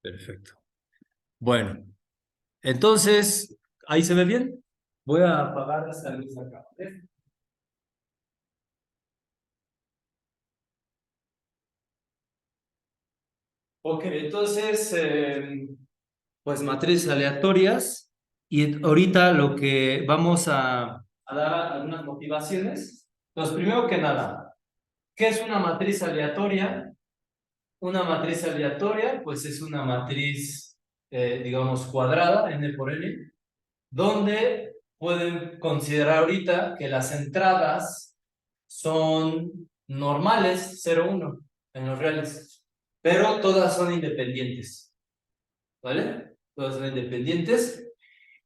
Perfecto. Bueno, entonces, ¿ahí se ve bien? Voy a apagar esta luz acá. ¿Ok? Ok, entonces, pues matrices aleatorias. Y ahorita lo que vamos a dar algunas motivaciones. Pues primero que nada, ¿qué es una matriz aleatoria? Una matriz aleatoria, pues es una matriz, digamos, cuadrada, n por n, donde pueden considerar ahorita que las entradas son normales, 0, 1, en los reales, pero todas son independientes, ¿vale? Todas son independientes.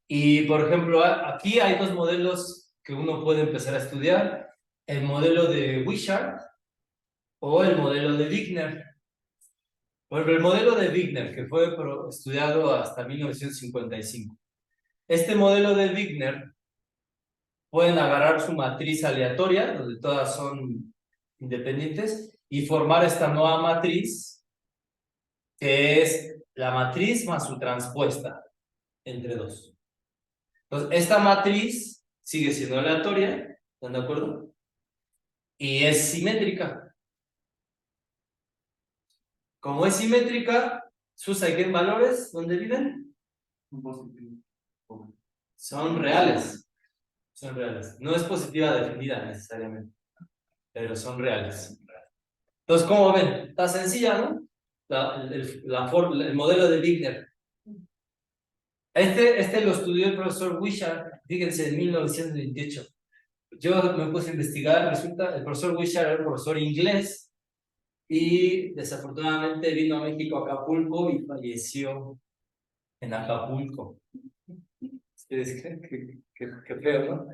Y, por ejemplo, aquí hay dos modelos que uno puede empezar a estudiar, el modelo de Wishart o el modelo de Wigner. Por ejemplo, el modelo de Wigner, que fue estudiado hasta 1955. Este modelo de Wigner pueden agarrar su matriz aleatoria, donde todas son independientes, y formar esta nueva matriz, que es la matriz más su transpuesta entre dos. Entonces, esta matriz sigue siendo aleatoria, ¿están de acuerdo? Y es simétrica. Como es simétrica, sus eigenvalores, ¿dónde viven? Son reales. Son reales. No es positiva definida necesariamente, pero son reales. Entonces, ¿cómo ven? Está sencilla, ¿no? El modelo de Wigner. Este lo estudió el profesor Wishart, fíjense, en 1928. Yo me puse a investigar, resulta, el profesor Wishart era un profesor inglés y desafortunadamente vino a México, a Acapulco, y falleció en Acapulco. ¿Ustedes creen que feo, no?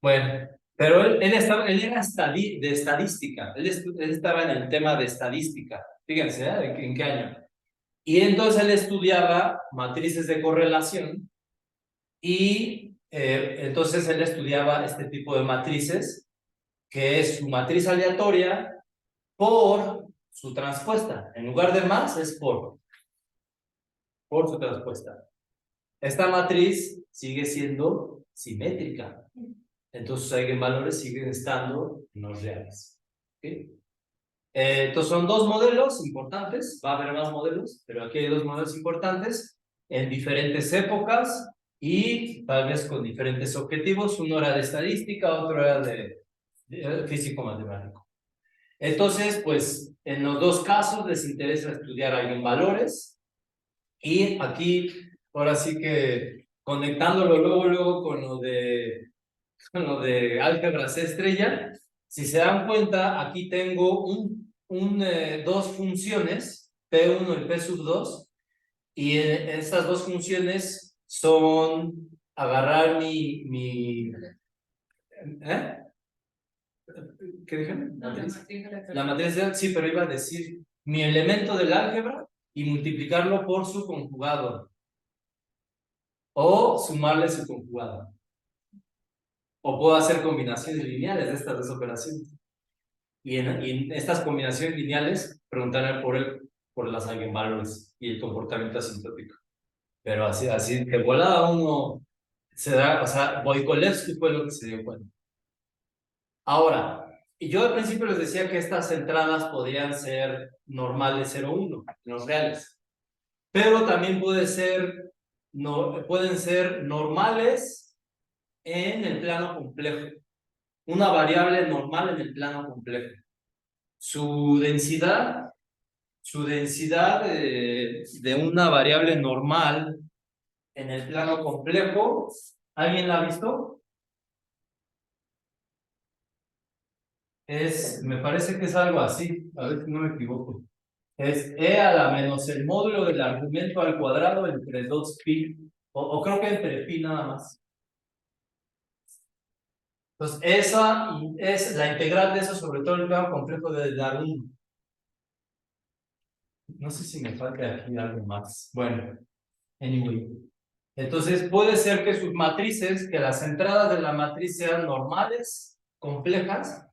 Bueno, pero él era de estadística, él estaba en el tema de estadística, fíjense, ¿eh? ¿En qué año? Y entonces él estudiaba matrices de correlación y entonces él estudiaba este tipo de matrices, que es su matriz aleatoria por su transpuesta. En lugar de más, es por su transpuesta. Esta matriz sigue siendo simétrica. Entonces, sus eigenvalores siguen estando no reales. ¿Okay? Entonces, son dos modelos importantes. Va a haber más modelos, pero aquí hay dos modelos importantes en diferentes épocas y tal vez con diferentes objetivos. Uno era de estadística, otro era de físico-matemático. Entonces, pues, en los dos casos les interesa estudiar eigenvalores y aquí, ahora sí que conectándolo luego con lo de álgebra C estrella, si se dan cuenta, aquí tengo dos funciones, P1 y P sub 2, y estas dos funciones son agarrar ¿eh? ¿Qué dije? No, La matriz sí, pero iba a decir mi elemento del álgebra y multiplicarlo por su conjugado, o sumarle su conjugado. O puedo hacer combinaciones lineales de estas dos operaciones. Y en estas combinaciones lineales, preguntar por las eigenvalores y el comportamiento asintótico. Pero así de volada uno se da, o sea, Voikolevsky fue lo que se dio cuenta. Ahora, yo al principio les decía que estas entradas podrían ser normales 0,1, los reales. Pero también pueden ser normales en el plano complejo. Una variable normal en el plano complejo. Su densidad de una variable normal en el plano complejo, ¿alguien la ha visto? Me parece que es algo así, a ver si no me equivoco. Es e a la menos el módulo del argumento al cuadrado entre 2pi, o creo que entre pi nada más. Entonces, esa es la integral de eso, sobre todo el plano complejo de Darwin. No sé si me falta aquí algo más. Bueno, anyway. Entonces, puede ser que las entradas de la matriz sean normales, complejas,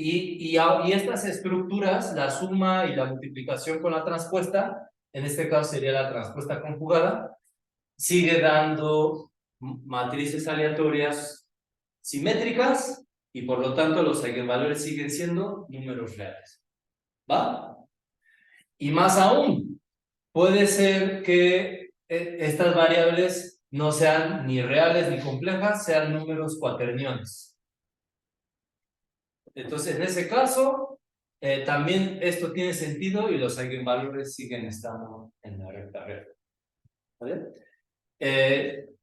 Y estas estructuras, la suma y la multiplicación con la transpuesta, en este caso sería la transpuesta conjugada, sigue dando matrices aleatorias simétricas y por lo tanto los eigenvalores siguen siendo números reales. ¿Va? Y más aún, puede ser que estas variables no sean ni reales ni complejas, sean números cuaterniones. Entonces, en ese caso, también esto tiene sentido y los eigenvalores siguen estando en la recta recta. ¿Vale?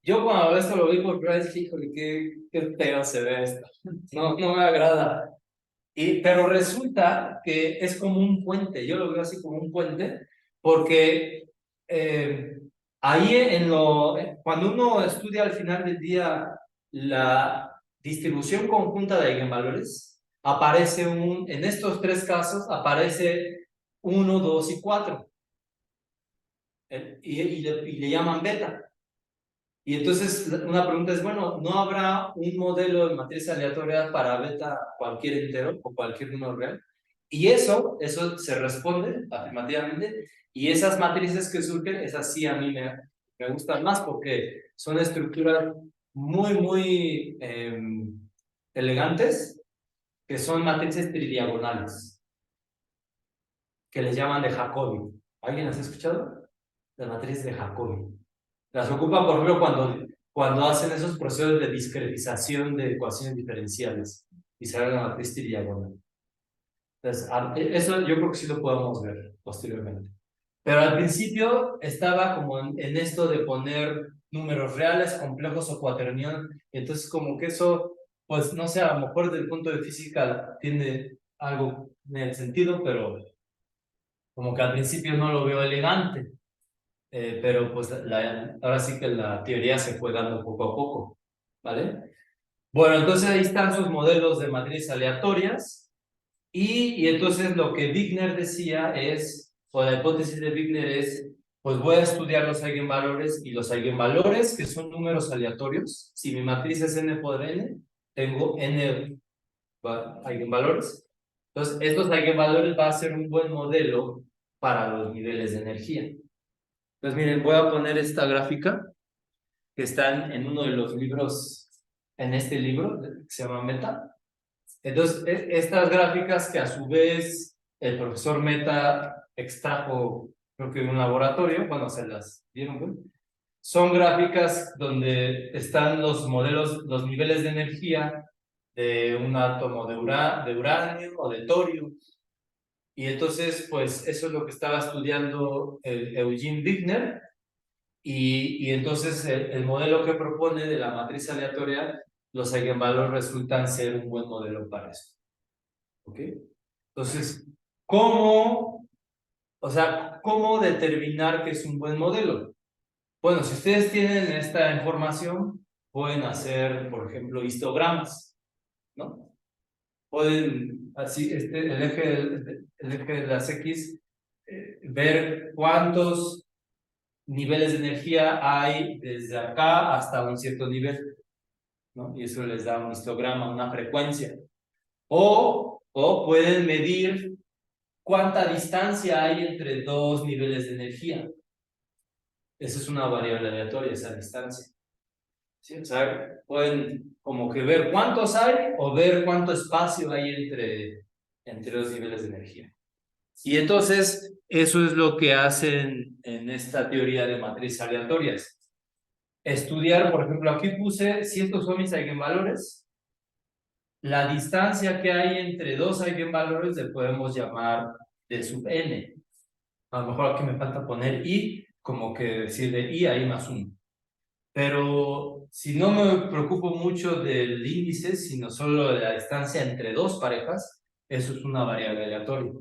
Yo cuando esto lo vi por primera vez, dije, híjole, qué feo se ve esto. No, no me agrada. Pero resulta que es como un puente, yo lo veo así como un puente, porque ahí cuando uno estudia al final del día la distribución conjunta de eigenvalores, aparece en estos tres casos, aparece 1, 2 y 4, y le llaman beta. Y entonces una pregunta es, bueno, ¿no habrá un modelo de matriz aleatoria para beta cualquier entero o cualquier número real? Y eso se responde afirmativamente, y esas matrices que surgen, esas sí a mí me gustan más porque son estructuras muy elegantes, que son matrices tridiagonales, que les llaman de Jacobi. ¿Alguien las ha escuchado? Las matrices de Jacobi. Las ocupan, por ejemplo, cuando hacen esos procesos de discretización de ecuaciones diferenciales y se haga la matriz tridiagonal. Entonces, eso yo creo que sí lo podemos ver posteriormente. Pero al principio estaba como en esto de poner números reales, complejos o cuaternión. Entonces, como que eso, pues no sé, a lo mejor desde el punto de física tiene algo en el sentido, pero como que al principio no lo veo elegante. Pero pues ahora sí que la teoría se fue dando poco a poco, ¿vale? Bueno, entonces ahí están sus modelos de matrices aleatorias y entonces lo que Wigner decía es, o la hipótesis de Wigner es, pues voy a estudiar los eigenvalores y los eigenvalores que son números aleatorios, si mi matriz es n por n, tengo n eigenvalores, entonces estos eigenvalores va a ser un buen modelo para los niveles de energía. Pues miren, voy a poner esta gráfica que está en uno de los libros, en este libro que se llama Meta. Entonces, estas gráficas que a su vez el profesor Meta extrajo, creo que en un laboratorio, bueno, se las dieron, ¿no? Son gráficas donde están los modelos, los niveles de energía de un átomo de uranio o de torio. Y entonces, pues eso es lo que estaba estudiando el Eugene Wigner. Y entonces el modelo que propone de la matriz aleatoria, los eigenvalores resultan ser un buen modelo para eso. ¿Ok? Entonces, ¿cómo determinar que es un buen modelo? Bueno, si ustedes tienen esta información, pueden hacer, por ejemplo, histogramas, ¿no? Pueden, así, el eje de las X, ver cuántos niveles de energía hay desde acá hasta un cierto nivel, ¿no? Y eso les da un histograma, una frecuencia. O pueden medir cuánta distancia hay entre dos niveles de energía. Esa es una variable aleatoria, esa distancia. ¿Sí? O sea, pueden como que ver cuántos hay o ver cuánto espacio hay entre dos niveles de energía. Y entonces, eso es lo que hacen en esta teoría de matrices aleatorias. Estudiar, por ejemplo, aquí puse si estos son mis eigenvalores, la distancia que hay entre dos eigenvalores le podemos llamar de sub n. A lo mejor aquí me falta poner i, como que decirle i a i más 1. Pero si no me preocupo mucho del índice, sino solo de la distancia entre dos parejas, eso es una variable aleatoria.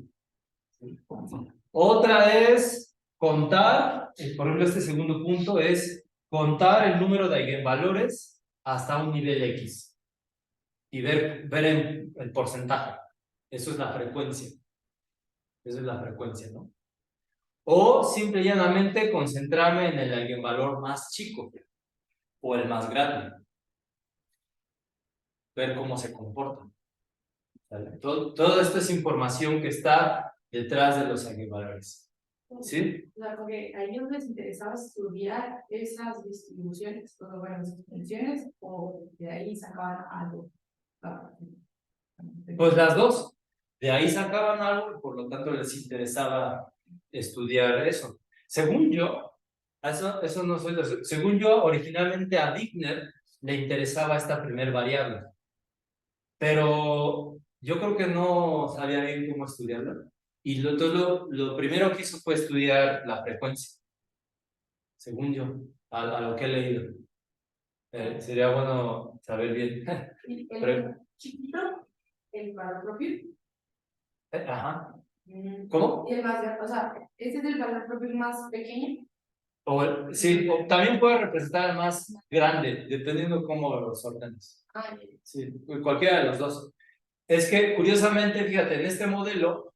Otra es contar, por ejemplo, este segundo punto es contar el número de eigenvalores hasta un nivel X y ver el porcentaje. Eso es la frecuencia. Eso es la frecuencia, ¿no? O simple y llanamente concentrarme en el eigenvalor más chico o el más grande. Ver cómo se comporta. ¿Sale? Todo esto es información que está detrás de los eigenvalores. ¿Sí? O sea, porque a ellos les interesaba estudiar esas distribuciones, o bueno, esas funciones, o de ahí sacaban algo. Pues las dos. De ahí sacaban algo y por lo tanto les interesaba estudiar eso. Según yo, eso no soy según yo, originalmente a Wigner le interesaba esta primer variable, pero yo creo que no sabía bien cómo estudiarla. Y entonces lo primero que hizo fue estudiar la frecuencia, según yo, a lo que he leído. Sería bueno saber bien. El chiquito, el valor propio. Ajá. ¿Cómo? Y el más, o sea, ese es el valor propio más pequeño. Sí, o también puede representar el más grande, dependiendo cómo los ordenes. Sí, cualquiera de los dos. Es que, curiosamente, fíjate, en este modelo,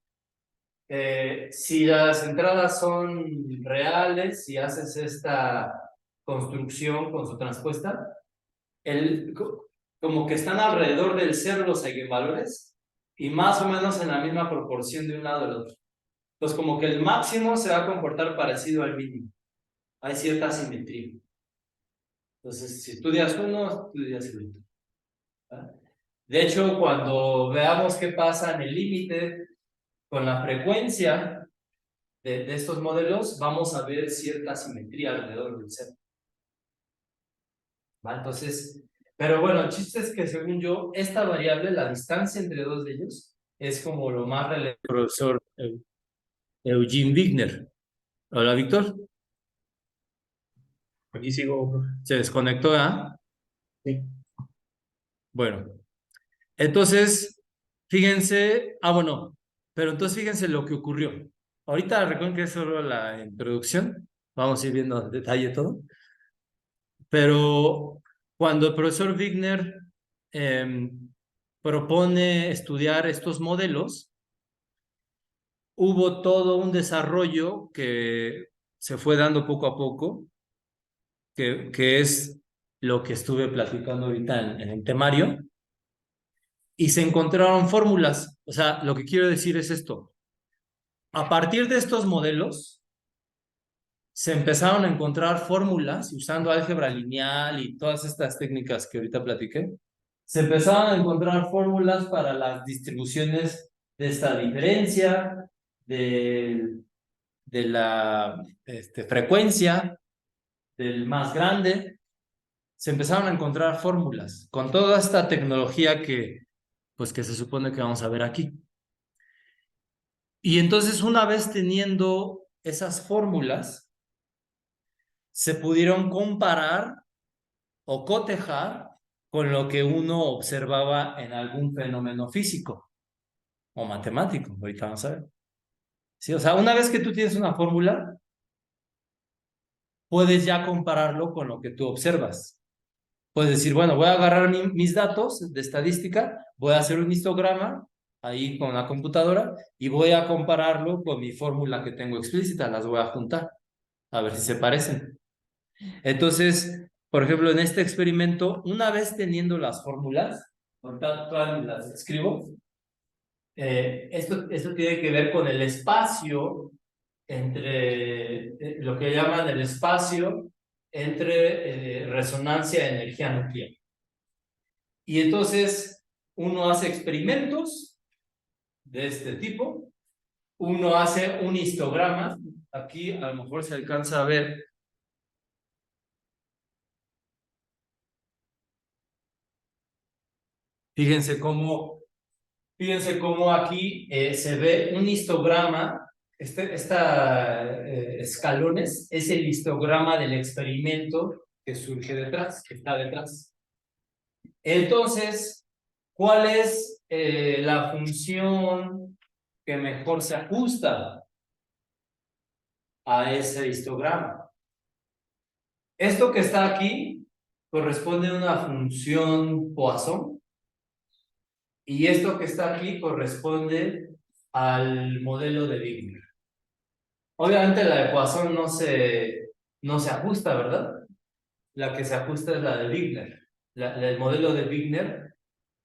si las entradas son reales, si haces esta construcción con su transpuesta, como que están alrededor del cero los eigenvalores y más o menos en la misma proporción de un lado del otro. Pues como que el máximo se va a comportar parecido al mínimo. Hay cierta simetría. Entonces, si estudias uno, estudias el otro. ¿Ah? De hecho, cuando veamos qué pasa en el límite con la frecuencia de estos modelos, vamos a ver cierta simetría alrededor del cero. ¿Va? Entonces, pero bueno, el chiste es que según yo, esta variable, la distancia entre dos de ellos, es como lo más relevante. Profesor Eugene Wigner. Hola, Víctor. Aquí sigo. Se desconectó, ¿ah? Sí. Bueno, entonces, fíjense, bueno, pero entonces fíjense lo que ocurrió. Ahorita recuerden que es solo la introducción, vamos a ir viendo en detalle todo, pero cuando el profesor Wigner propone estudiar estos modelos, hubo todo un desarrollo que se fue dando poco a poco, que es lo que estuve platicando ahorita en el temario, y se encontraron fórmulas. O sea, lo que quiero decir es esto. A partir de estos modelos, se empezaron a encontrar fórmulas usando álgebra lineal y todas estas técnicas que ahorita platiqué. Se empezaron a encontrar fórmulas para las distribuciones de esta diferencia, de la frecuencia, del más grande. Se empezaron a encontrar fórmulas con toda esta tecnología pues, que se supone que vamos a ver aquí. Y entonces, una vez teniendo esas fórmulas, se pudieron comparar o cotejar con lo que uno observaba en algún fenómeno físico o matemático. Ahorita vamos a ver. Sí, o sea, una vez que tú tienes una fórmula, puedes ya compararlo con lo que tú observas. Puedes decir, bueno, voy a agarrar mis datos de estadística, voy a hacer un histograma ahí con la computadora y voy a compararlo con mi fórmula que tengo explícita, las voy a juntar, a ver si se parecen. Entonces, por ejemplo, en este experimento, una vez teniendo las fórmulas, ahorita todas las escribo, esto tiene que ver con el espacio entre lo que llaman el espacio entre resonancia de energía nuclear. Y entonces uno hace experimentos de este tipo, uno hace un histograma, aquí a lo mejor se alcanza a ver. Fíjense cómo aquí se ve un histograma, escalones, es el histograma del experimento que surge detrás, que está detrás. Entonces, ¿cuál es la función que mejor se ajusta a ese histograma? Esto que está aquí corresponde a una función Poisson y esto que está aquí corresponde al modelo de Wigner. Obviamente la de Poisson no se ajusta, ¿verdad? La que se ajusta es la de Wigner, el modelo de Wigner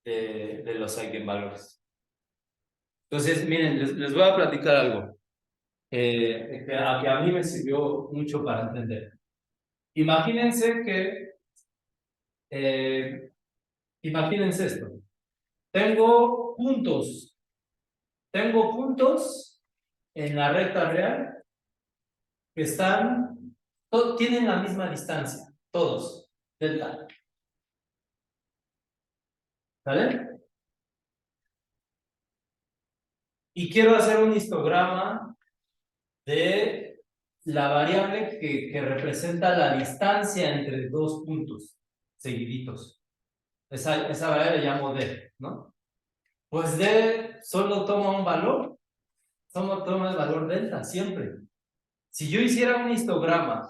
de los eigenvalores. Entonces, miren, les voy a platicar algo que a mí me sirvió mucho para entender. Imagínense imagínense esto. Tengo puntos en la recta real que tienen la misma distancia, todos, delta. ¿Vale? Y quiero hacer un histograma de la variable que representa la distancia entre dos puntos seguiditos. Esa variable le llamo D, ¿no? Pues D solo toma un valor, solo toma el valor delta, siempre. Si yo hiciera un histograma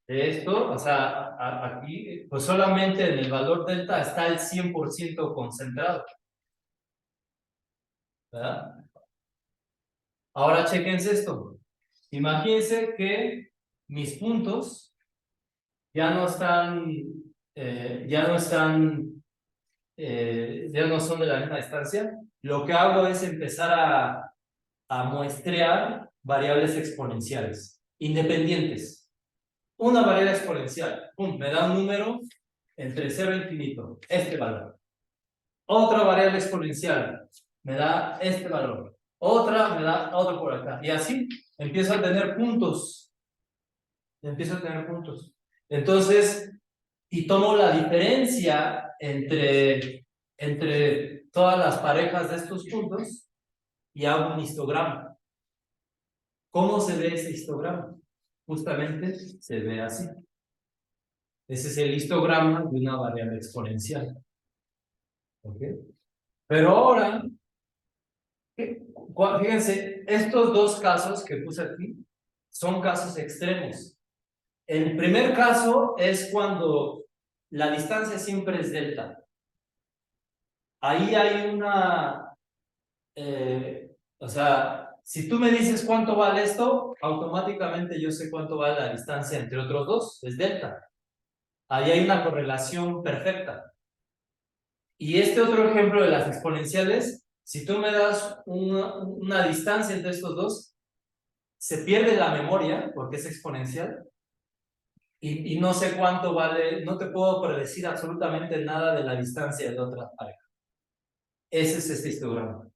de esto, o sea, aquí, pues solamente en el valor delta está el 100% concentrado, ¿verdad? Ahora chequense esto. Imagínense que mis puntos ya no están, ya no son de la misma distancia. Lo que hago es empezar a muestrear variables exponenciales, independientes. Una variable exponencial, pum, me da un número entre 0 e infinito, este valor. Otra variable exponencial me da este valor. Otra me da otro por acá. Y así empiezo a tener puntos. Empiezo a tener puntos. Entonces, y tomo la diferencia entre todas las parejas de estos puntos y hago un histograma. ¿Cómo se ve ese histograma? Justamente se ve así. Ese es el histograma de una variable exponencial. ¿Ok? Pero ahora, fíjense, estos dos casos que puse aquí son casos extremos. El primer caso es cuando la distancia siempre es delta. Ahí hay o sea, si tú me dices cuánto vale esto, automáticamente yo sé cuánto vale la distancia entre otros dos, es delta. Ahí hay una correlación perfecta. Y este otro ejemplo de las exponenciales, si tú me das una distancia entre estos dos, se pierde la memoria porque es exponencial y no sé cuánto vale, no te puedo predecir absolutamente nada de la distancia de otra pareja. Ese es este histograma.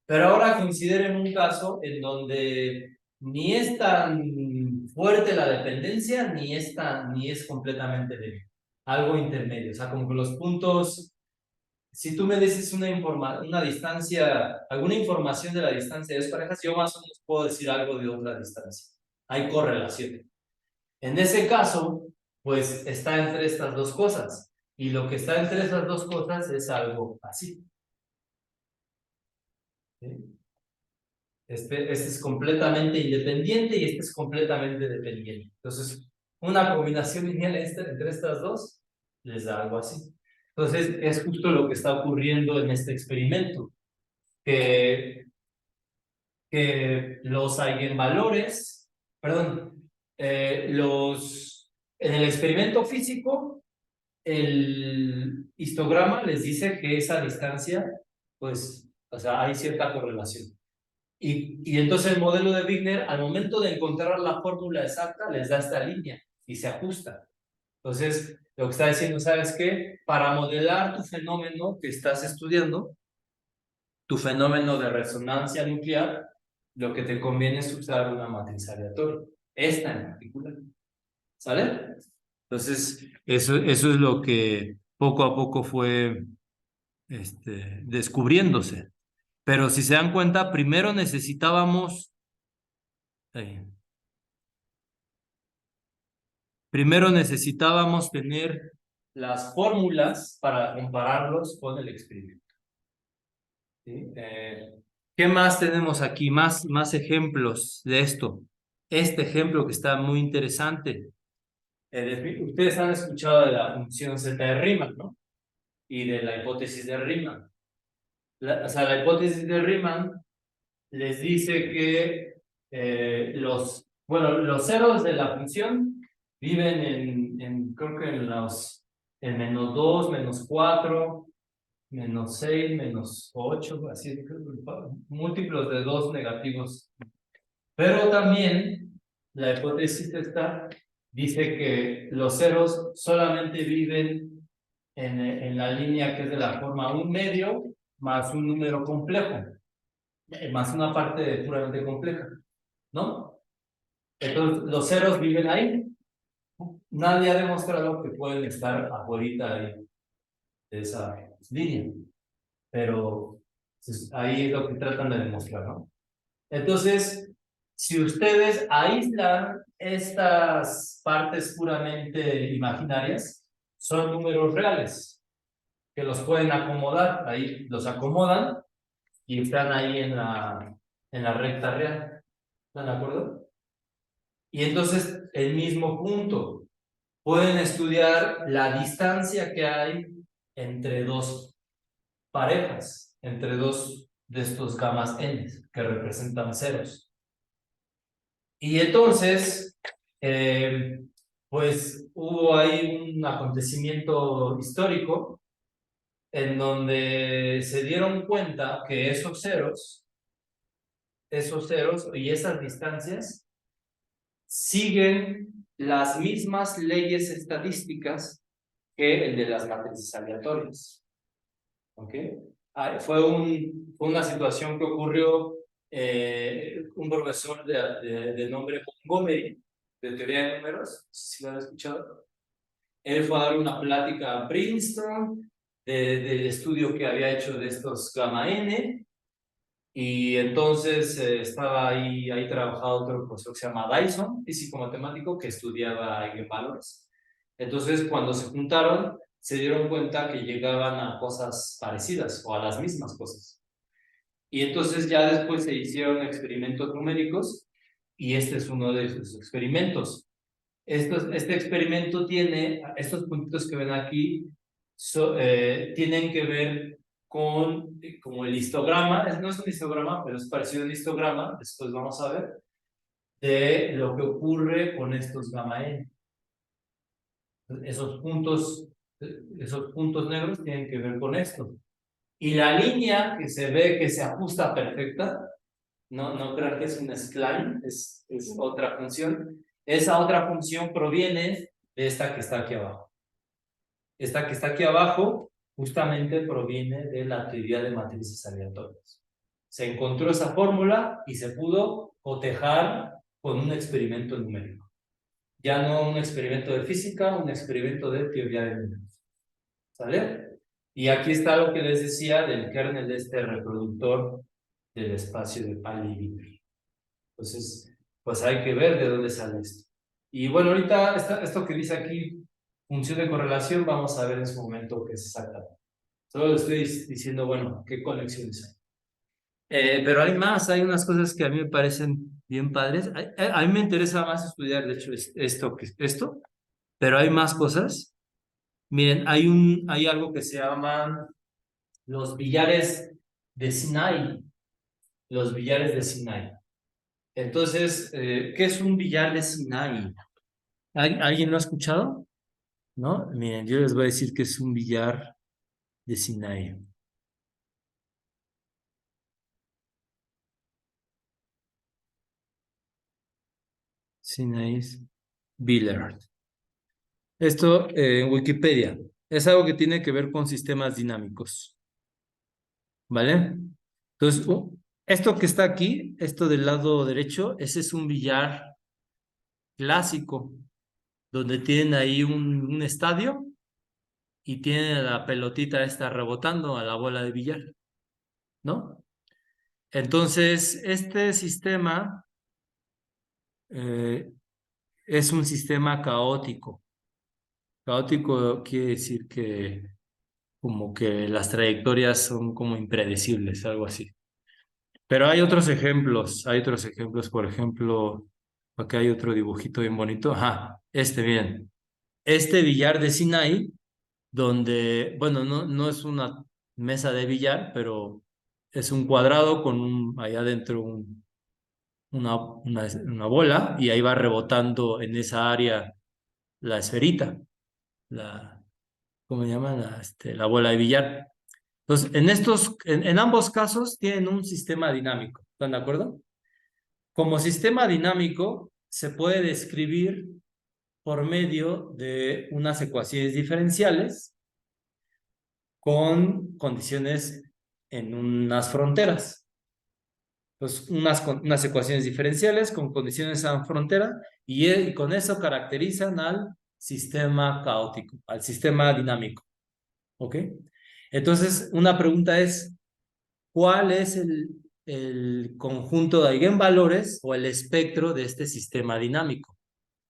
Pero ahora consideren un caso en donde ni es tan fuerte la dependencia, ni es completamente débil. Algo intermedio. O sea, como que los puntos, si tú me dices una distancia, alguna información de la distancia de dos parejas, yo más o menos puedo decir algo de otra distancia. Hay correlación. En ese caso, pues está entre estas dos cosas. Y lo que está entre esas dos cosas es algo así. ¿Sí? Este es completamente independiente y este es completamente dependiente. Entonces, una combinación lineal entre estas dos les da algo así. Entonces, es justo lo que está ocurriendo en este experimento, que, que los eigenvalores, perdón, en el experimento físico, el histograma les dice que esa distancia, pues, o sea, hay cierta correlación. Y entonces el modelo de Wigner, al momento de encontrar la fórmula exacta, les da esta línea y se ajusta. Entonces, lo que está diciendo, ¿sabes qué? Para modelar tu fenómeno que estás estudiando, tu fenómeno de resonancia nuclear, lo que te conviene es usar una matriz aleatoria. Esta en particular. ¿Sale? Entonces, eso es lo que poco a poco fue descubriéndose. Pero si se dan cuenta, primero necesitábamos eh, primero necesitábamos tener las fórmulas para compararlos con el experimento. ¿Sí? ¿Qué más tenemos aquí? Más ejemplos de esto. Este ejemplo que está muy interesante. Ustedes han escuchado de la función z de Riemann, ¿no? Y de la hipótesis de Riemann. O sea, la hipótesis de Riemann les dice que los ceros de la función viven creo que en -2, -4, -6, -8, así, múltiplos de 2 negativos. Pero también la hipótesis esta dice que los ceros solamente viven en la línea que es de la forma un medio más un número complejo, más una parte puramente compleja, ¿no? Entonces, los ceros viven ahí. Nadie ha demostrado que pueden estar afuera de esa línea, pero pues, ahí es lo que tratan de demostrar, ¿no? Entonces, si ustedes aíslan estas partes puramente imaginarias, son números reales que los pueden acomodar, ahí los acomodan y están ahí en la recta real. ¿Están de acuerdo? Y entonces, el mismo punto. Pueden estudiar la distancia que hay entre dos parejas, entre dos de estos gamas n que representan ceros. Y entonces, pues hubo ahí un acontecimiento histórico en donde se dieron cuenta que esos ceros y esas distancias siguen las mismas leyes estadísticas que el de las matrices aleatorias. ¿Ok? Fue una situación que ocurrió un profesor de nombre Montgomery, de teoría de números, no sé si lo han escuchado. Él fue a dar una plática a Princeton del estudio que había hecho de estos gamma n, y entonces estaba ahí trabajaba otro profesor que se llama Dyson, físico matemático, que estudiaba eigenvalores. Entonces, cuando se juntaron, se dieron cuenta que llegaban a cosas parecidas o a las mismas cosas. Y entonces ya después se hicieron experimentos numéricos y este es uno de esos experimentos. Este experimento tiene, estos puntitos que ven aquí, tienen que ver con como el histograma, no es un histograma, pero es parecido a un histograma, después vamos a ver, de lo que ocurre con estos gamma n. Esos puntos negros tienen que ver con esto. Y la línea que se ve que se ajusta perfecta, no crean que es un spline, es otra función. Esa otra función proviene de esta que está aquí abajo. Esta que está aquí abajo justamente proviene de la teoría de matrices aleatorias. Se encontró esa fórmula y se pudo cotejar con un experimento numérico. Ya no un experimento de física, un experimento de teoría de números. ¿Sale? Y aquí está lo que les decía del kernel de este reproductor del espacio de Pauli-Wiener. Entonces, pues hay que ver de dónde sale esto. Y bueno, ahorita esto que dice aquí, función de correlación, vamos a ver en su momento qué es exactamente. Solo le estoy diciendo, bueno, qué conexiones hay. Pero hay más, hay unas cosas que a mí me parecen bien padres. A mí me interesa más estudiar, de hecho, esto que esto, pero hay más cosas. Miren, hay algo que se llaman los billares de Sinai. Los billares de Sinai. Entonces, ¿qué es un billar de Sinai? ¿Alguien lo ha escuchado? ¿No? Miren, yo les voy a decir que es un billar de Sinai. Sinai Billard. Esto en Wikipedia. Es algo que tiene que ver con sistemas dinámicos. ¿Vale? Entonces, esto que está aquí, esto del lado derecho, ese es un billar clásico, donde tienen ahí un estadio y tienen la pelotita esta rebotando a la bola de billar, ¿no? Entonces, este sistema eh, es un sistema caótico. Caótico quiere decir que como que las trayectorias son como impredecibles, algo así. Pero hay otros ejemplos, por ejemplo, acá hay otro dibujito bien bonito. Ajá, bien. Este billar de Sinai, donde, bueno, no es una mesa de billar, pero es un cuadrado con allá adentro una bola y ahí va rebotando en esa área la esferita, ¿cómo se llama? La bola de billar. Entonces, en ambos casos tienen un sistema dinámico. ¿Están de acuerdo? Como sistema dinámico se puede describir por medio de unas ecuaciones diferenciales con condiciones en unas fronteras. Entonces, unas ecuaciones diferenciales con condiciones en frontera y con eso caracterizan al sistema caótico, al sistema dinámico. ¿Ok? Entonces, una pregunta es, ¿cuál es el conjunto de eigenvalores o el espectro de este sistema dinámico?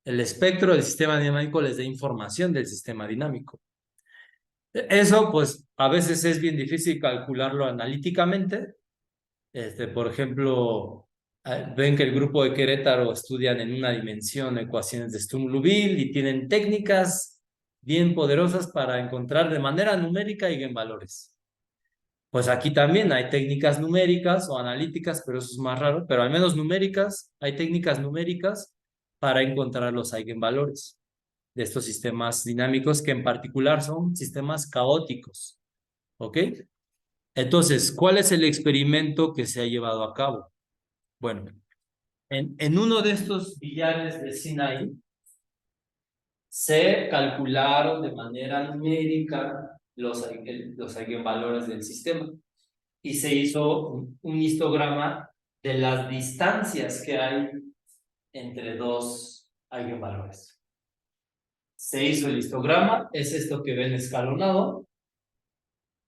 El espectro del sistema dinámico les da información del sistema dinámico. Eso, pues, a veces es bien difícil calcularlo analíticamente. Por ejemplo, ven que el grupo de Querétaro estudian en una dimensión ecuaciones de Sturm-Liouville y tienen técnicas bien poderosas para encontrar de manera numérica eigenvalores. Pues aquí también hay técnicas numéricas o analíticas, pero eso es más raro, pero al menos numéricas, hay técnicas numéricas para encontrar los eigenvalores de estos sistemas dinámicos que en particular son sistemas caóticos. ¿Ok? Entonces, ¿cuál es el experimento que se ha llevado a cabo? Bueno, en uno de estos billares de Sinai se calcularon de manera numérica los eigenvalores del sistema y se hizo un histograma de las distancias que hay entre dos eigenvalores. Se hizo el histograma, es esto que ven escalonado.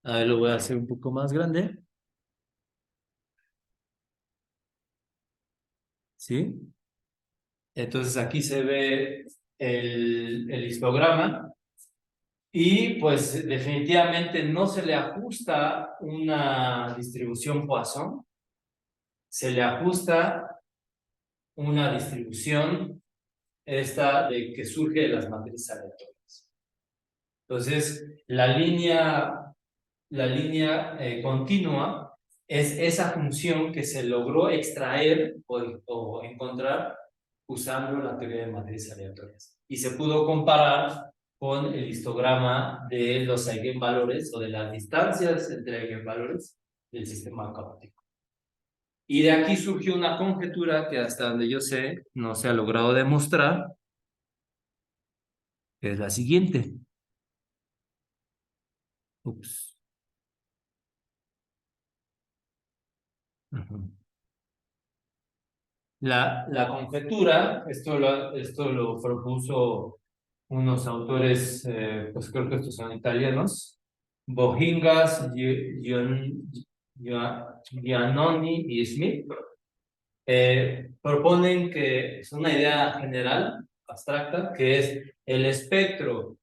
A ver, lo voy a hacer un poco más grande. ¿Sí? Entonces aquí se ve el histograma y pues definitivamente no se le ajusta una distribución Poisson, se le ajusta una distribución esta de que surge de las matrices aleatorias. Entonces, la línea continua es esa función que se logró extraer o encontrar usando la teoría de matrices aleatorias. Y se pudo comparar con el histograma de los eigenvalores o de las distancias entre eigenvalores del sistema caótico. Y de aquí surgió una conjetura que hasta donde yo sé no se ha logrado demostrar, que es la siguiente. Ups. Uh-huh. La conjetura, esto lo propuso unos autores, pues creo que estos son italianos, Bohingas, Giannoni y Smith, proponen que es una idea general, abstracta, que es el espectro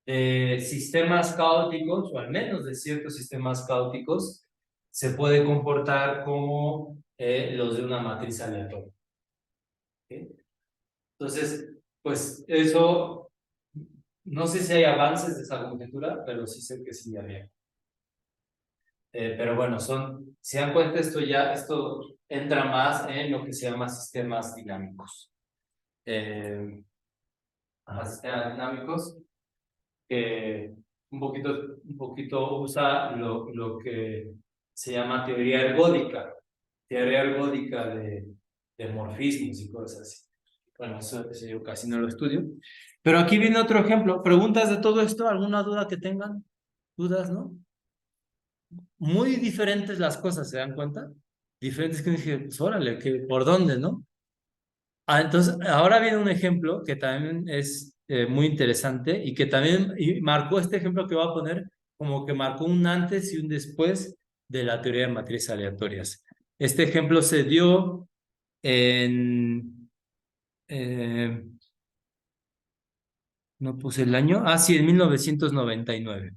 de sistemas caóticos, o al menos de ciertos sistemas caóticos, se puede comportar como los de una matriz aleatoria. ¿Sí? Entonces, pues eso, no sé si hay avances de esa conjetura, pero sí sé que sí había. Pero bueno, si dan cuenta, esto entra más en lo que se llama sistemas dinámicos. Sistemas dinámicos que un poquito usa lo que se llama teoría ergódica de morfismos y cosas así. Bueno, eso yo casi no lo estudio. Pero aquí viene otro ejemplo. ¿Preguntas de todo esto? ¿Alguna duda que tengan? ¿Dudas, no? Muy diferentes las cosas, ¿se dan cuenta? Diferentes que dije, pues órale, ¿por dónde, no? Entonces, ahora viene un ejemplo que también es muy interesante y que también marcó este ejemplo que voy a poner como que marcó un antes y un después de la teoría de matrices aleatorias. Este ejemplo se dio eh, no puse el año, sí, en 1999.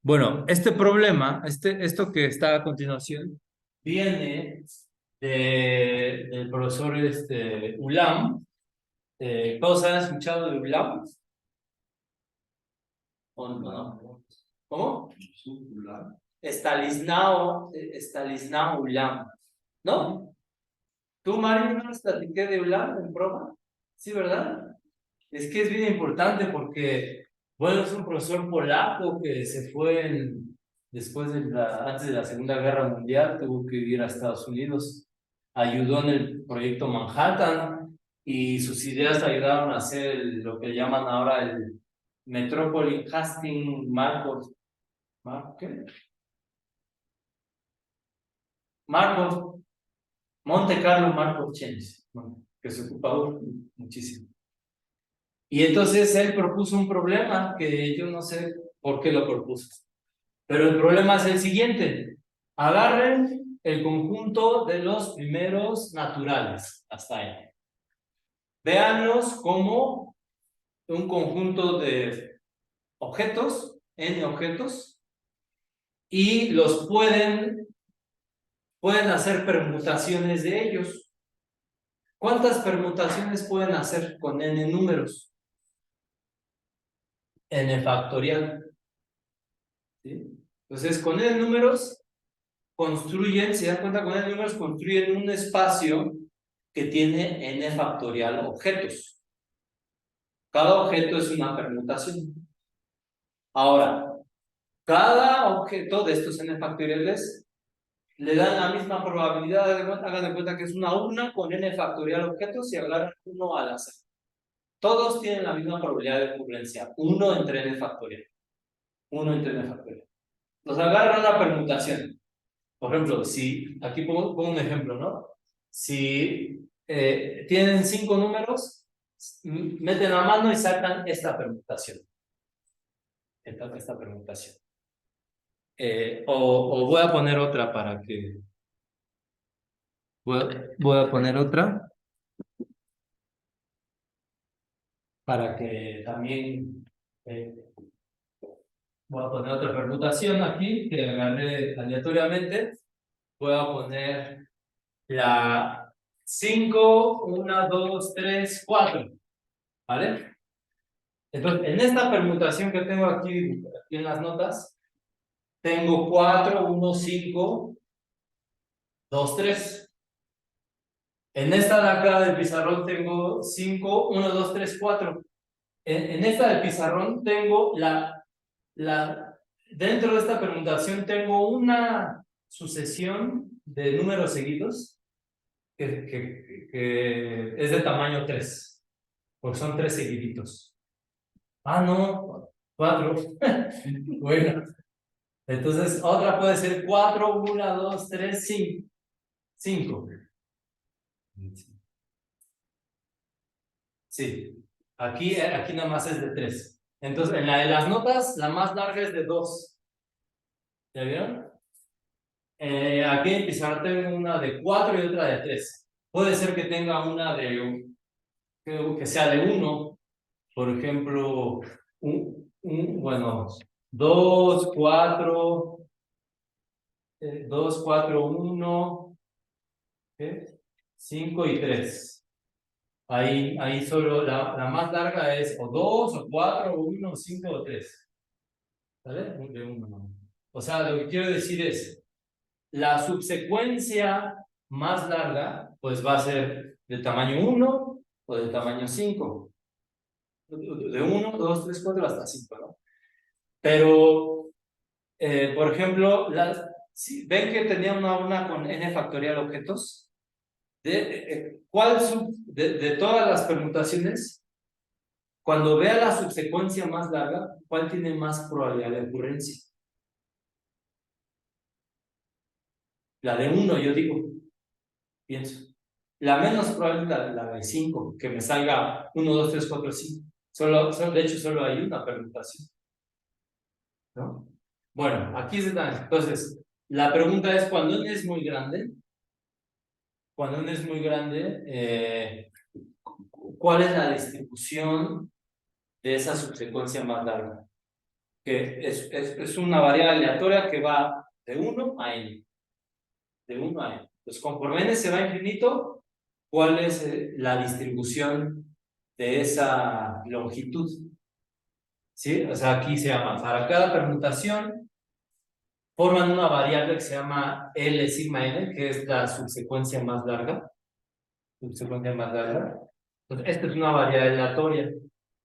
Bueno, este problema, esto que está a continuación, viene del profesor Ulam. ¿Todos han escuchado de Ulam? ¿O no? ¿Cómo? Estanislao Ulam. ¿No? ¿Tú, Mario, no les platiqué de Ulam en broma? Sí, ¿verdad? Es que es bien importante porque, bueno, es un profesor polaco que se fue antes de la Segunda Guerra Mundial, tuvo que ir a Estados Unidos. Ayudó en el proyecto Manhattan y sus ideas ayudaron a hacer lo que llaman ahora el Metropolitan Hastings Markov. ¿Qué? Markov, Monte Carlo Markov Chains, que se ocupa muchísimo. Y entonces él propuso un problema que yo no sé por qué lo propuso. Pero el problema es el siguiente. Agarren el conjunto de los primeros naturales hasta ahí. Véanlos como un conjunto de objetos, n objetos, y los pueden hacer permutaciones de ellos. ¿Cuántas permutaciones pueden hacer con n números? N factorial. ¿Sí? Entonces, con n números construyen, si dan cuenta, con n números construyen un espacio que tiene n factorial objetos. Cada objeto es una permutación. Ahora, cada objeto de estos n factoriales le dan la misma probabilidad. Hagan de cuenta que es una urna con n factorial objetos y agarran uno al azar. Todos tienen la misma probabilidad de ocurrencia, 1 entre n factorial. 1 entre n factorial. Los agarran la permutación. Por ejemplo, si, aquí pongo un ejemplo, ¿no? Si tienen 5 números, meten la mano y sacan esta permutación. Esta permutación. O voy a poner otra para que... Voy a poner otra para que también... voy a poner otra permutación aquí que agarré aleatoriamente. Voy a poner la 5, 1, 2, 3, 4. ¿Vale? Entonces, en esta permutación que tengo aquí en las notas, tengo 4, 1, 5, 2, 3. En esta de acá del pizarrón tengo 5, 1, 2, 3, 4. En esta del pizarrón tengo dentro de esta permutación tengo una sucesión de números seguidos que es de tamaño 3, porque son 3 seguiditos. Ah, no, 4. Bueno, entonces otra puede ser 4, 1, 2, 3, 5. Sí, aquí nada más es de 3. Entonces, en la de las notas, la más larga es de 2. ¿Ya vieron? Aquí en pizarra tengo una de 4 y otra de 3. Puede ser que tenga una que sea de 1. Por ejemplo, bueno, 2, 4, 2, 4, 1, 5 y 3. Ahí solo la más larga es o 2, o 4, o 1, o 5, o 3. ¿Vale? De 1. O sea, lo que quiero decir es, la subsecuencia más larga, pues va a ser de tamaño 1 o de tamaño 5. De 1, 2, 3, 4 hasta 5, ¿no? Pero, por ejemplo, ¿ven que tenía una con n factorial objetos? De todas las permutaciones, cuando vea la subsecuencia más larga, ¿cuál tiene más probabilidad de ocurrencia? La de 1, yo digo, pienso. La menos probable es la de 5, que me salga 1, 2, 3, 4, 5. De hecho, solo hay una permutación, ¿no? Bueno, aquí está. Entonces, la pregunta es, cuando n es muy grande, ¿cuál es la distribución de esa subsecuencia más larga? Que es una variable aleatoria que va de 1 a n. De 1 a n. Entonces, conforme n se va a infinito, ¿cuál es la distribución de esa longitud? ¿Sí? O sea, aquí se llama, para cada permutación, forman una variable que se llama L sigma n, que es la subsecuencia más larga. Subsecuencia más larga. Entonces, esta es una variable aleatoria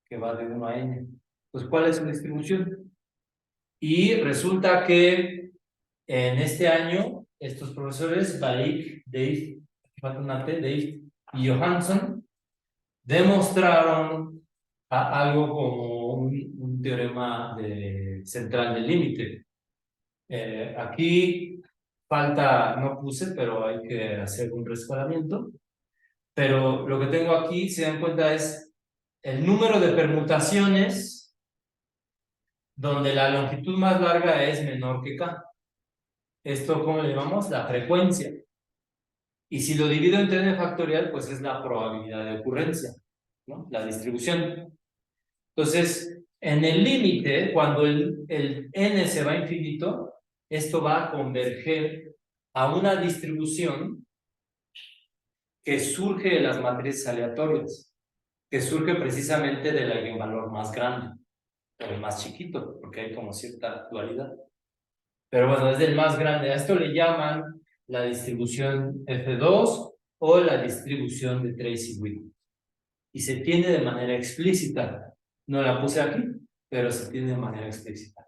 que va de 1 a n. Pues, ¿cuál es su distribución? Y resulta que en este año, estos profesores, Dave y Johansson, demostraron algo como un teorema central del límite. Aquí falta, no puse, pero hay que hacer un rescalamiento. Pero lo que tengo aquí, si dan cuenta, es el número de permutaciones donde la longitud más larga es menor que k. Esto, ¿cómo le llamamos? La frecuencia. Y si lo divido entre n factorial, pues es la probabilidad de ocurrencia, ¿no? La distribución. Entonces, en el límite, cuando el n se va a infinito, esto va a converger a una distribución que surge de las matrices aleatorias, que surge precisamente del eigenvalor más grande, o el más chiquito, porque hay como cierta dualidad. Pero bueno, es del más grande. A esto le llaman la distribución F2 o la distribución de Tracy-Witten. Y se tiene de manera explícita. No la puse aquí, pero se tiene de manera explícita.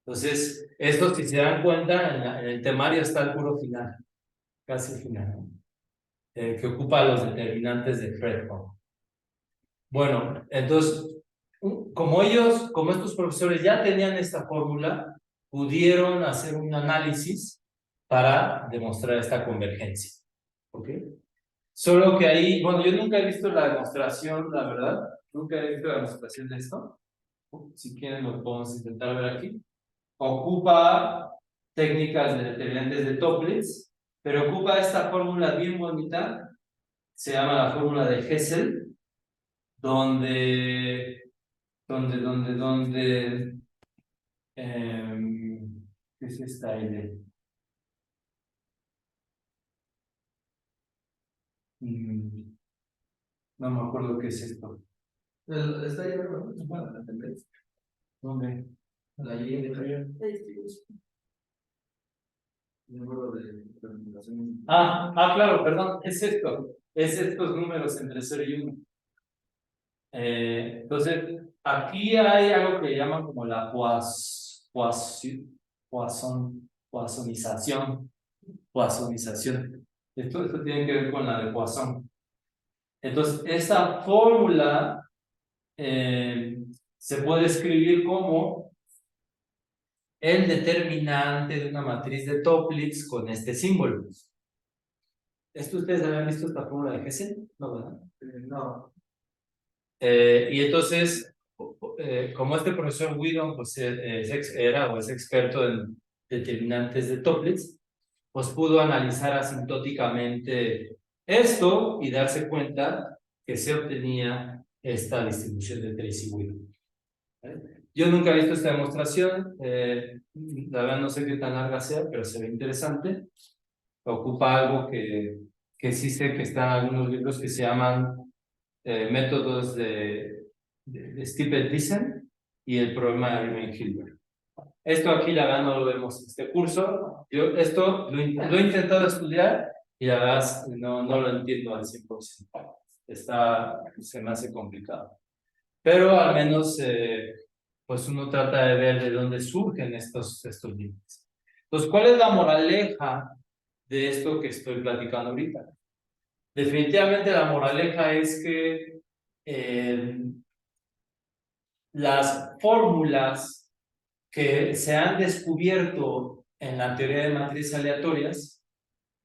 Entonces, esto, si se dan cuenta, en el temario está el puro final, casi el final, ¿no? Que ocupa los determinantes de Fredholm. Bueno, entonces, como estos profesores ya tenían esta fórmula, pudieron hacer un análisis para demostrar esta convergencia. ¿Ok? Solo que ahí, bueno, yo nunca he visto la demostración, la verdad, nunca he visto la demostración de esto. Si quieren lo podemos intentar ver aquí. Ocupa técnicas de determinantes de Toeplitz, pero ocupa esta fórmula bien bonita, se llama la fórmula de Hessel, donde, ¿qué es esta L? No me acuerdo qué es esto. Está ahí arriba, ¿no? Bueno, la tendencia. ¿Dónde? La Y de Javier. La distribución. Número de permutaciones. Claro, perdón, es esto. Es estos números entre 0 y 1. Entonces, aquí hay algo que llaman como la poissonización. Esto tiene que ver con la de Poisson. Entonces, esta fórmula se puede escribir como el determinante de una matriz de Toeplitz con este símbolo. ¿Esto ustedes habían visto esta fórmula de Hessel? No, ¿verdad? No. Y entonces, como este profesor Whedon pues, era o es experto en determinantes de Toeplitz, pues pudo analizar asintóticamente esto y darse cuenta que se obtenía esta distribución de Tracy-Whedon. Yo nunca he visto esta demostración, la verdad no sé qué tan larga sea, pero se ve interesante. Ocupa algo que sí sé que está en algunos libros que se llaman métodos de Stiepel-Thiessen y el problema de Riemann-Hilbert. Esto aquí la verdad no lo vemos en este curso. Yo esto lo he intentado estudiar y la verdad no lo entiendo al 100%. Se me hace complicado. Pero al menos pues uno trata de ver de dónde surgen estos límites. Entonces, ¿cuál es la moraleja de esto que estoy platicando ahorita? Definitivamente la moraleja es que las fórmulas que se han descubierto en la teoría de matrices aleatorias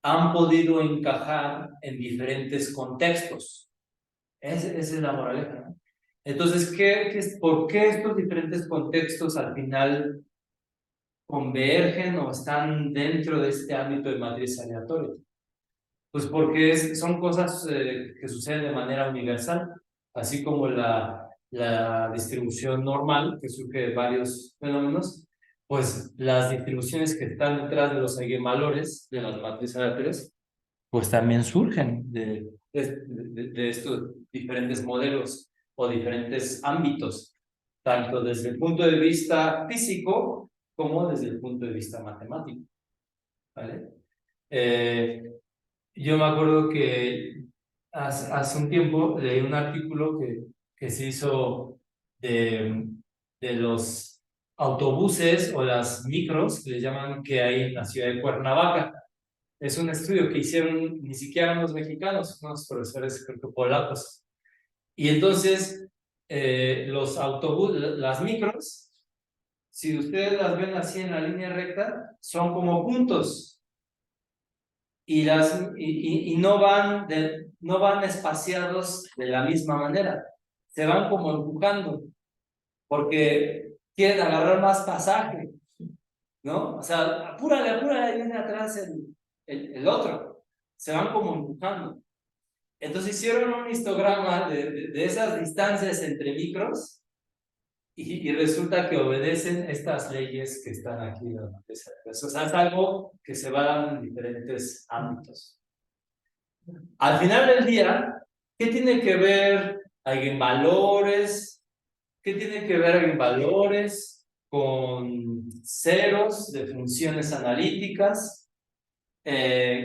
han podido encajar en diferentes contextos. Esa es la moraleja, ¿no? Entonces, ¿por qué estos diferentes contextos al final convergen o están dentro de este ámbito de matrices aleatorias? Pues porque son cosas que suceden de manera universal, así como la distribución normal, que surge de varios fenómenos, pues las distribuciones que están detrás de los eigenvalores de las matrices aleatorias, pues también surgen de estos diferentes modelos o diferentes ámbitos, tanto desde el punto de vista físico como desde el punto de vista matemático. ¿Vale? Yo me acuerdo que hace un tiempo leí un artículo que se hizo de los autobuses o las micros, que les llaman, que hay en la ciudad de Cuernavaca. Es un estudio que hicieron ni siquiera unos mexicanos, unos profesores creo que polacos. Y entonces, los autobuses, las micros, si ustedes las ven así en la línea recta, son como puntos y no van espaciados de la misma manera. Se van como empujando porque quieren agarrar más pasaje, ¿no? O sea, apúrale, apúrale, viene atrás el otro. Se van como empujando. Entonces hicieron un histograma de esas distancias entre micros y resulta que obedecen estas leyes que están aquí. O sea, es algo que se va dando en diferentes ámbitos. Al final del día, ¿qué tiene que ver eigenvalores? ¿Qué tiene que ver eigenvalores con ceros de funciones analíticas,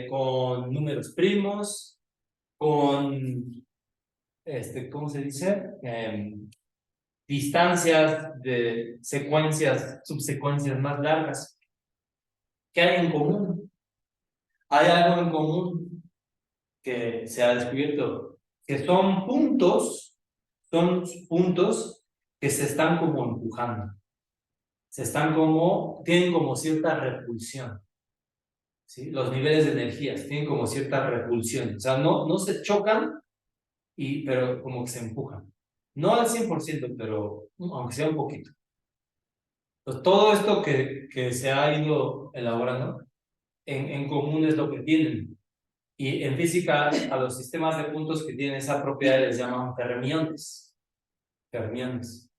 con números primos, con, ¿cómo se dice? Distancias de secuencias, subsecuencias más largas? ¿Qué hay en común? Hay algo en común que se ha descubierto, que son puntos que se están como empujando, tienen como cierta repulsión, ¿sí? Los niveles de energías tienen como cierta repulsión, o sea, no se chocan, pero como que se empujan. No al 100%, pero aunque sea un poquito. Pues todo esto que se ha ido elaborando en común es lo que tienen. Y en física, a los sistemas de puntos que tienen esa propiedad les llaman fermiones. Fermiones.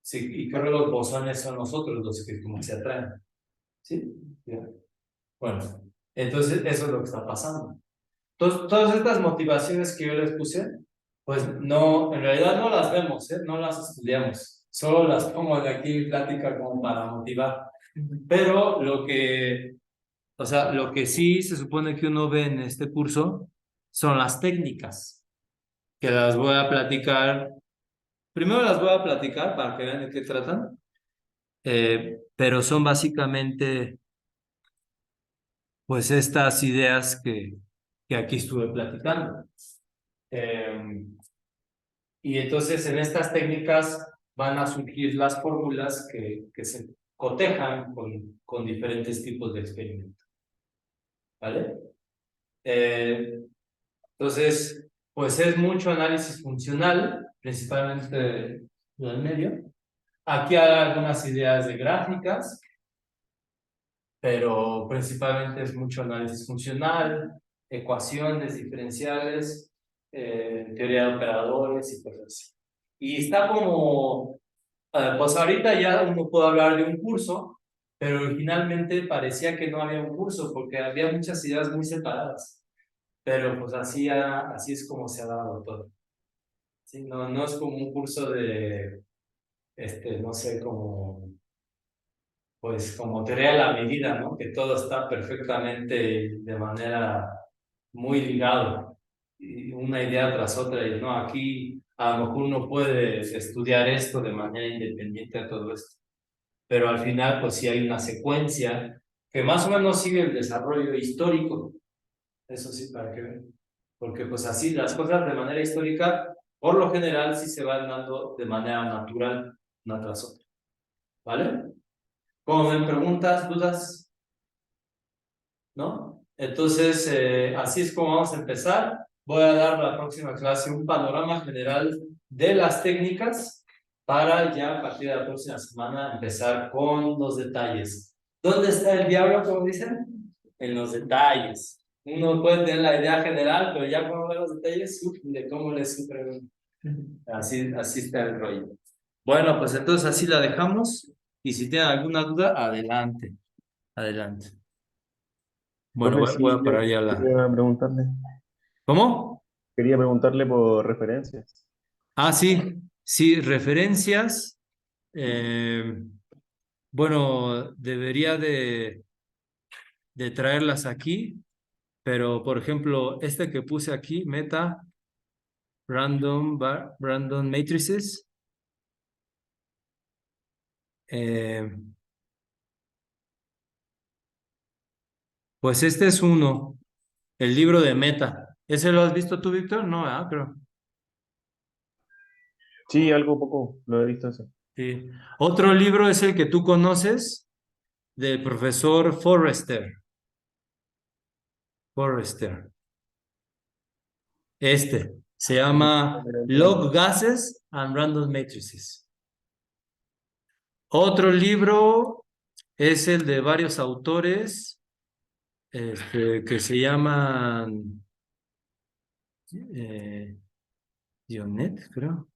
Sí, y creo que los bosones son nosotros los que como se atraen. ¿Sí? Ya. Bueno, entonces eso es lo que está pasando. Entonces, todas estas motivaciones que yo les puse, pues no, en realidad no las vemos, ¿eh? No las estudiamos. Solo las pongo de aquí en plática como para motivar. Pero o sea, lo que sí se supone que uno ve en este curso son las técnicas, que las voy a platicar. Primero las voy a platicar para que vean de qué tratan, pero son básicamente, pues, estas ideas que aquí estuve platicando. Eh, y entonces en estas técnicas van a surgir las fórmulas que se cotejan con diferentes tipos de experimentos. ¿Vale? Entonces, pues es mucho análisis funcional, principalmente del medio. Aquí hay algunas ideas de gráficas, pero principalmente es mucho análisis funcional, ecuaciones diferenciales, teoría de operadores y cosas así. Y está como, pues ahorita ya uno puede hablar de un curso, pero originalmente parecía que no había un curso porque había muchas ideas muy separadas. Pero pues así es como se ha dado todo. ¿Sí? No es como un curso de, no sé, pues como teoría de la medida, ¿no? Que todo está perfectamente de manera muy ligado, y una idea tras otra, y no, aquí a lo mejor uno puede estudiar esto de manera independiente de todo esto, pero al final pues sí hay una secuencia que más o menos sigue el desarrollo histórico, eso sí, para que vean, porque pues así las cosas de manera histórica, por lo general sí se van dando de manera natural, una tras otra, ¿vale? Como ven, preguntas, dudas, ¿no? Entonces, así es como vamos a empezar. Voy a dar la próxima clase un panorama general de las técnicas para ya a partir de la próxima semana empezar con los detalles. ¿Dónde está el diablo, como dicen? En los detalles. Uno puede tener la idea general, pero ya cuando ve los detalles, de cómo le sufren. Así está el rollo. Bueno, pues entonces así la dejamos. Y si tienen alguna duda, adelante. Adelante. Bueno, Profe, voy sí, a yo parar ya quería preguntarle. ¿Cómo? Quería preguntarle por referencias. Ah, sí. Sí, referencias. eh, bueno, debería de traerlas aquí, pero por ejemplo, este que puse aquí, meta, random matrices, Eh, pues este es uno, el libro de Meta. ¿Ese lo has visto tú, Víctor? No, creo. Sí, algo poco, lo he visto eso. Sí. Otro libro es el que tú conoces, del profesor Forrester. Forrester. Se llama Log Gases and Random Matrices. Otro libro es el de varios autores que se llaman eh, Dionet, creo.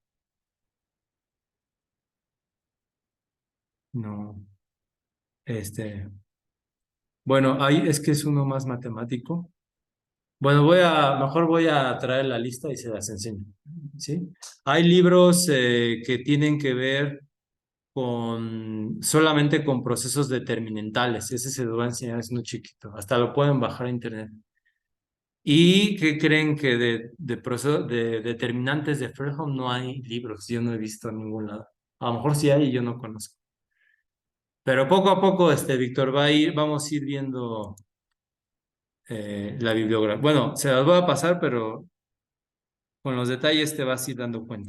No, bueno, ahí es que es uno más matemático. Bueno, mejor voy a traer la lista y se las enseño, ¿sí? Hay libros que tienen que ver solamente con procesos determinantales. Ese se lo va a enseñar, es muy chiquito. Hasta lo pueden bajar a internet. ¿Y qué creen que de determinantes de Fredholm no hay libros? Yo no he visto en ningún lado. A lo mejor sí hay y yo no conozco. Pero poco a poco, Víctor, vamos a ir viendo la bibliografía. Bueno, se las voy a pasar, pero con los detalles te vas a ir dando cuenta.